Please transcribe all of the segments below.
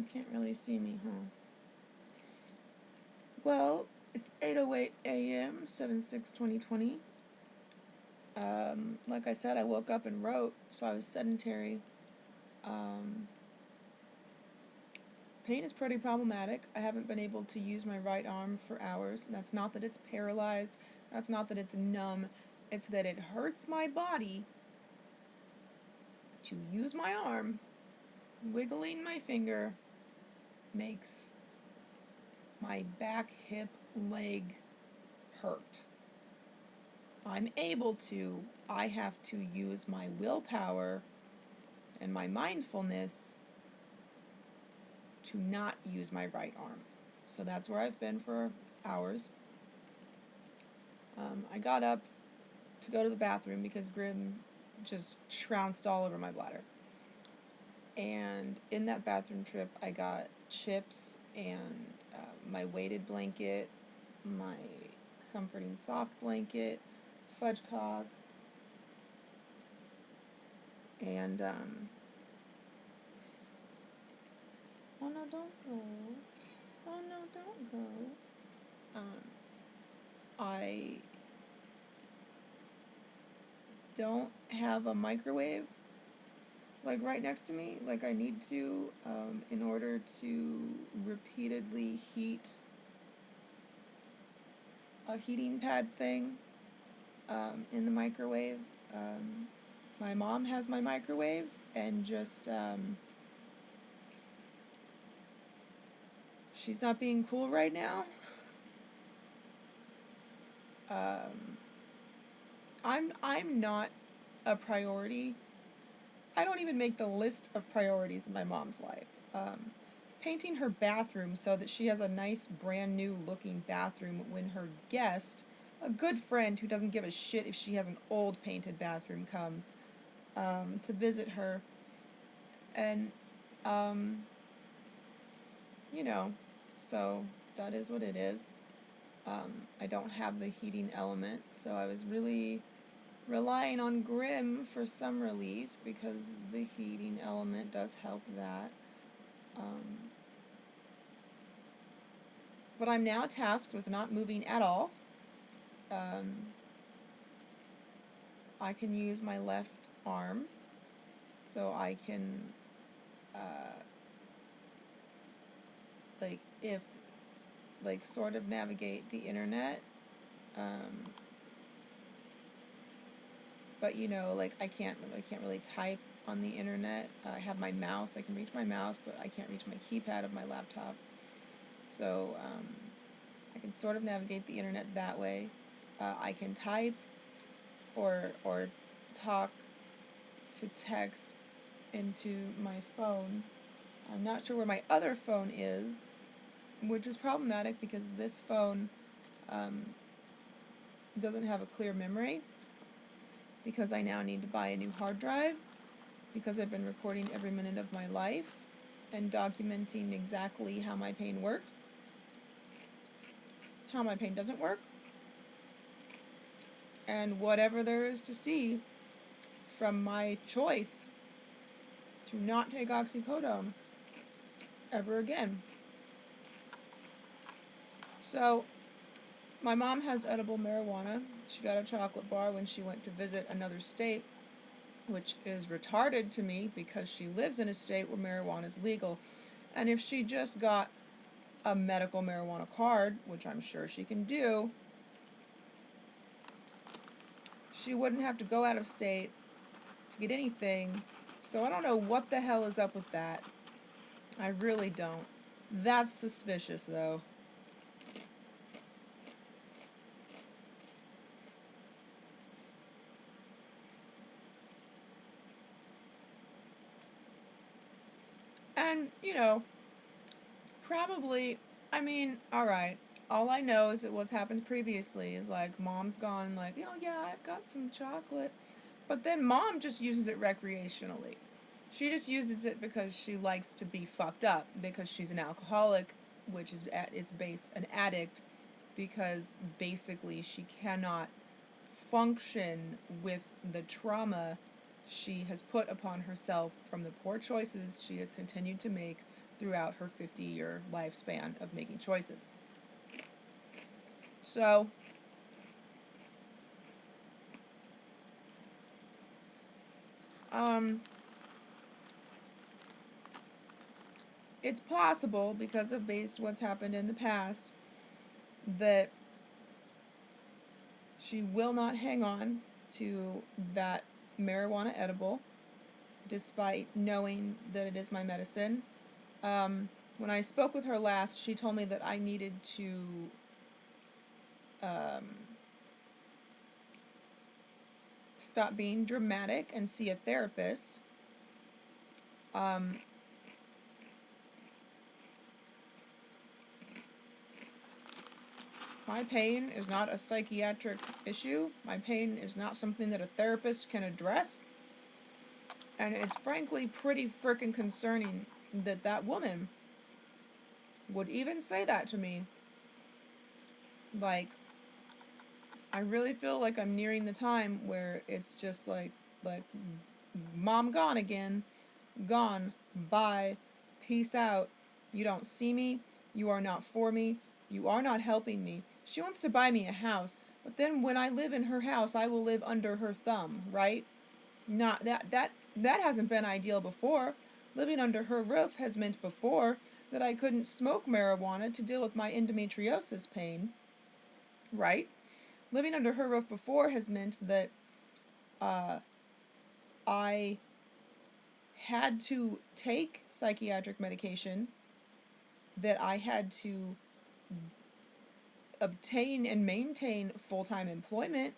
You can't really see me, huh? Well, it's 8:08 a.m., 7/6/2020. Like I said, I woke up and wrote, so I was sedentary. Pain is pretty problematic. I haven't been able to use my right arm for hours. That's not that it's paralyzed. That's not that it's numb. It's that it hurts my body to use my arm. Wiggling my finger makes my back, hip, leg hurt. I'm able to. I have to use my willpower and my mindfulness to not use my right arm. So that's where I've been for hours. I got up to go to the bathroom because Grim just trounced all over my bladder. And in that bathroom trip, I got chips and my weighted blanket, my comforting soft blanket, fudge cock, and oh no, don't go. Oh no, don't go. I don't have a microwave like right next to me, like I need to, in order to repeatedly heat a heating pad thing in the microwave. My mom has my microwave, and just she's not being cool right now. I'm not a priority. I don't even make the list of priorities in my mom's life. Painting her bathroom so that she has a nice brand new looking bathroom when her guest, a good friend who doesn't give a shit if she has an old painted bathroom, comes to visit her. And so that is what it is. I don't have the heating element, so I was really relying on Grim for some relief because the heating element does help that. But I'm now tasked with not moving at all. I can use my left arm, so I can, sort of navigate the internet. But I can't really type on the internet. I have my mouse. I can reach my mouse, but I can't reach my keypad of my laptop. So I can sort of navigate the internet that way. I can type or talk to text into my phone. I'm not sure where my other phone is, which is problematic because this phone doesn't have a clear memory, because I now need to buy a new hard drive because I've been recording every minute of my life and documenting exactly how my pain works, how my pain doesn't work, and whatever there is to see from my choice to not take oxycodone ever again. So, my mom has edible marijuana. She got a chocolate bar when she went to visit another state, which is retarded to me because she lives in a state where marijuana is legal. And if she just got a medical marijuana card, which I'm sure she can do, she wouldn't have to go out of state to get anything. So I don't know what the hell is up with that. I really don't. That's suspicious, though. And, probably, alright, all I know is that what's happened previously is, mom's gone, oh yeah, I've got some chocolate. But then mom just uses it recreationally. She just uses it because she likes to be fucked up, because she's an alcoholic, which is at its base an addict, because basically she cannot function with the trauma she has put upon herself from the poor choices she has continued to make throughout her 50-year lifespan of making choices. So, it's possible, because of based what's happened in the past, that she will not hang on to that marijuana edible, despite knowing that it is my medicine. When I spoke with her last, she told me that I needed to stop being dramatic and see a therapist. My pain is not a psychiatric issue. My pain is not something that a therapist can address. And it's frankly pretty frickin' concerning that that woman would even say that to me. Like, I really feel like I'm nearing the time where it's just like, Mom gone again. Gone. Bye. Peace out. You don't see me. You are not for me. You are not helping me. She wants to buy me a house, but then when I live in her house, I will live under her thumb, right? Not that hasn't been ideal before. Living under her roof has meant before that I couldn't smoke marijuana to deal with my endometriosis pain, right? Living under her roof before has meant that I had to take psychiatric medication, that I had to obtain and maintain full-time employment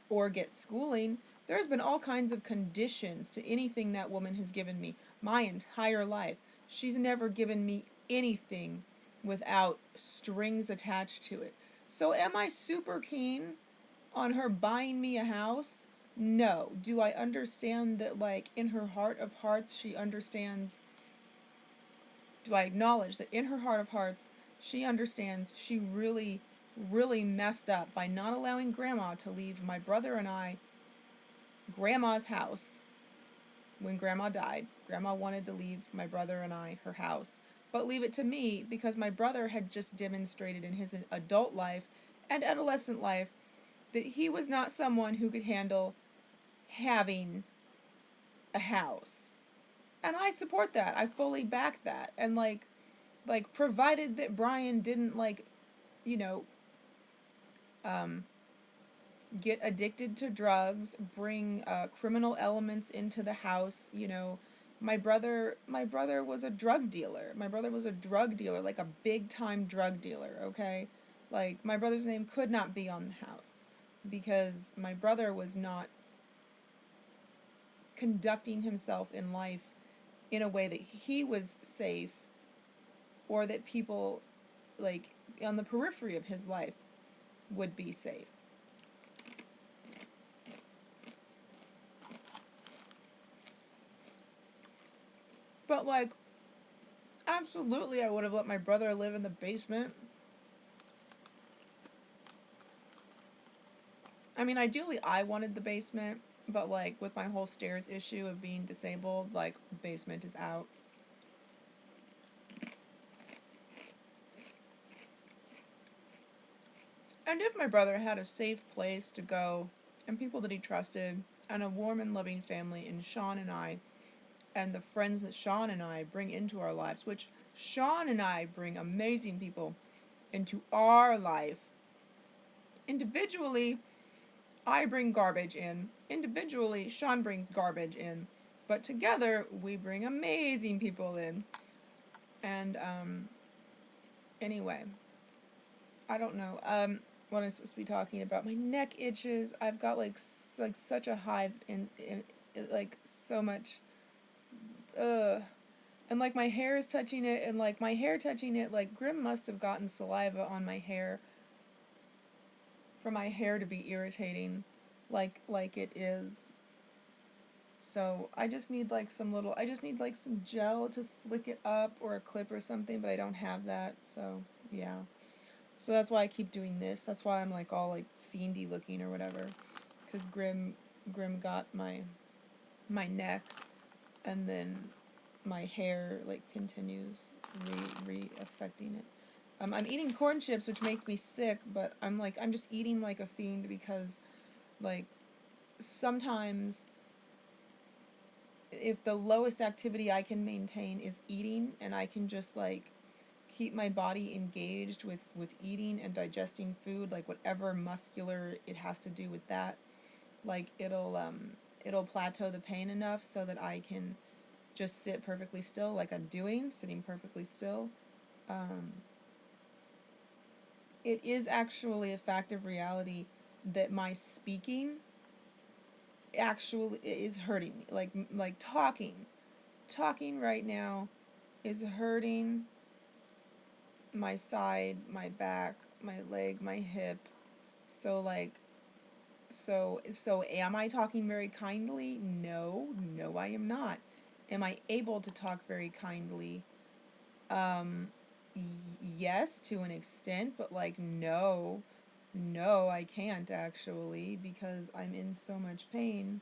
or get schooling. There's been all kinds of conditions to anything that woman has given me my entire life. She's never given me anything without strings attached to it. So am I super keen on her buying me a house? No. Do I understand that, like, in her heart of hearts, she understands? Do I acknowledge that in her heart of hearts, she understands she really, really messed up by not allowing Grandma to leave my brother and I Grandma's house when Grandma died? Grandma wanted to leave my brother and I her house, but leave it to me because my brother had just demonstrated in his adult life and adolescent life that he was not someone who could handle having a house. And I support that. I fully back that. And like provided that Brian didn't get addicted to drugs, bring criminal elements into the house. My brother was a drug dealer. My brother was a drug dealer, like a big time drug dealer, okay? Like, my brother's name could not be on the house because my brother was not conducting himself in life in a way that he was safe, or that people like on the periphery of his life would be safe. But like, absolutely I would have let my brother live in the basement. I mean, ideally I wanted the basement, but like with my whole stairs issue of being disabled, like, basement is out. And if my brother had a safe place to go, and people that he trusted, and a warm and loving family in Sean and I, and the friends that Sean and I bring into our lives, which Sean and I bring amazing people into our life. Individually, I bring garbage in. Individually, Sean brings garbage in. But together, we bring amazing people in. And, anyway, I don't know, what I'm supposed to be talking about. My neck itches. I've got, like such a hive in like, so much, and, like, my hair is touching it, and, like, my hair touching it, like, Grim must have gotten saliva on my hair for my hair to be irritating, like it is. So, I just need, like, some gel to slick it up, or a clip or something, but I don't have that, so, yeah. So that's why I keep doing this. That's why I'm, like, all, like, fiendy looking or whatever. Because Grim got my neck, and then my hair like continues affecting it. I'm eating corn chips, which make me sick, but I'm just eating like a fiend because, like, sometimes if the lowest activity I can maintain is eating, and I can just like keep my body engaged with eating and digesting food, like whatever muscular it has to do with that, like it'll plateau the pain enough so that I can just sit perfectly still, like I'm doing, sitting perfectly still. It is actually a fact of reality that my speaking actually is hurting me. Like talking right now is hurting my side, my back, my leg, my hip. So like so am I talking very kindly? No, I am not. Am I able to talk very kindly? Um yes, to an extent, but like no, I can't actually, because I'm in so much pain.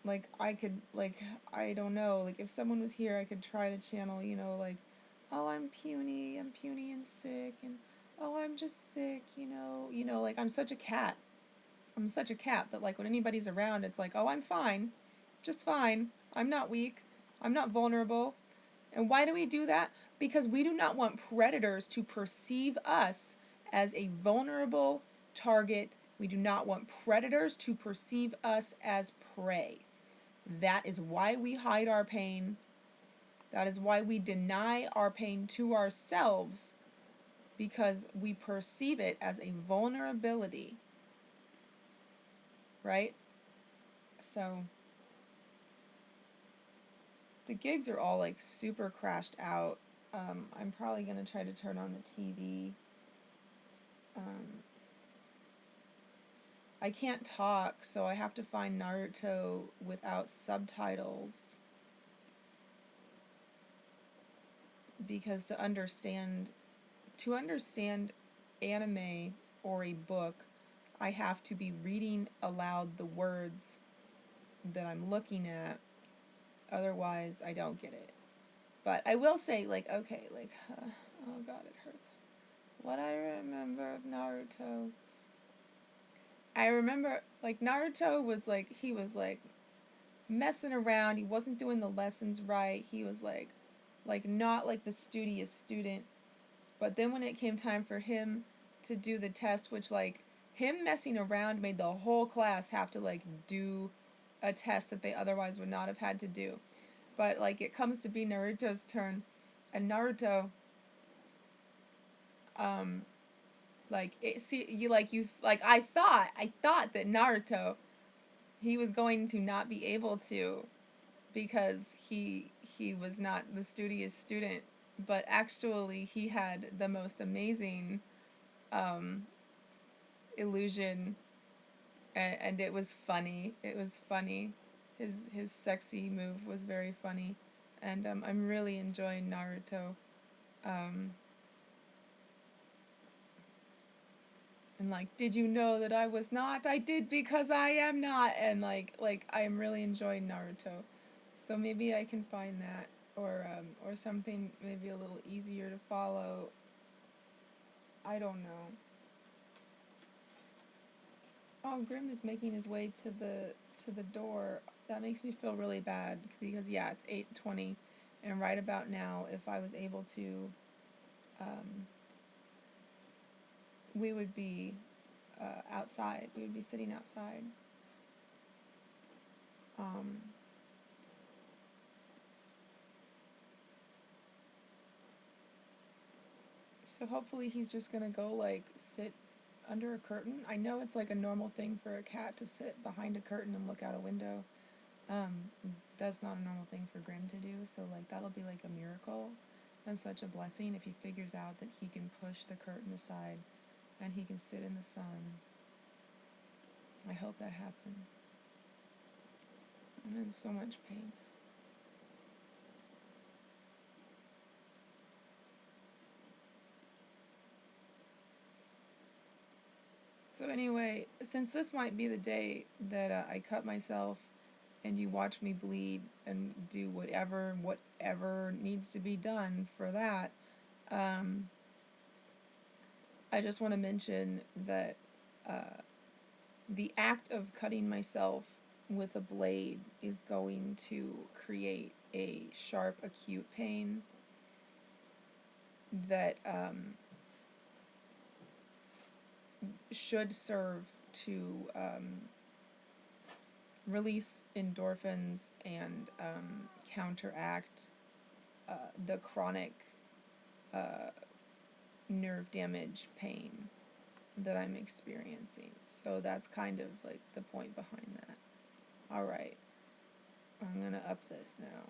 Like I could, like, I don't know, like if someone was here, I could try to channel, like, oh, I'm puny and sick, and oh, I'm just sick, like I'm such a cat. I'm such a cat that like when anybody's around, it's like, oh, I'm fine, just fine. I'm not weak. I'm not vulnerable. And why do we do that? Because we do not want predators to perceive us as a vulnerable target. We do not want predators to perceive us as prey. That is why we hide our pain. That is why we deny our pain to ourselves, because we perceive it as a vulnerability, right? So the gigs are all like super crashed out. I'm probably going to try to turn on the TV. I can't talk, so I have to find Naruto without subtitles, because to understand anime or a book, I have to be reading aloud the words that I'm looking at. Otherwise, I don't get it. But I will say, like, okay, like, oh god, it hurts. What I remember of Naruto, I remember, like, Naruto was like, he was like messing around. He wasn't doing the lessons right. He was like not like the studious student. But then when it came time for him to do the test, which like him messing around made the whole class have to like do a test that they otherwise would not have had to do. But like it comes to be Naruto's turn, and Naruto, like it, see you like I thought that Naruto, he was going to not be able to, because he was not the studious student, but actually he had the most amazing illusion, and it was funny. It was funny. His sexy move was very funny, and I'm really enjoying Naruto. And like, did you know that I was not? I did, because I am not. And like I am really enjoying Naruto. So maybe I can find that, or something maybe a little easier to follow. I don't know. Oh, Grim is making his way to the door. That makes me feel really bad, because yeah, it's 8:20, and right about now, if I was able to, we would be outside. We would be sitting outside. So hopefully he's just gonna go like sit under a curtain. I know it's like a normal thing for a cat to sit behind a curtain and look out a window. That's not a normal thing for Grim to do, so like that'll be like a miracle and such a blessing if he figures out that he can push the curtain aside and he can sit in the sun. I hope that happens. I'm in so much pain. So anyway, since this might be the day that I cut myself, and you watch me bleed and do whatever needs to be done for that. I just want to mention that the act of cutting myself with a blade is going to create a sharp, acute pain that should serve to release endorphins and counteract the chronic nerve damage pain that I'm experiencing. So that's kind of like the point behind that. Alright, I'm gonna up this now.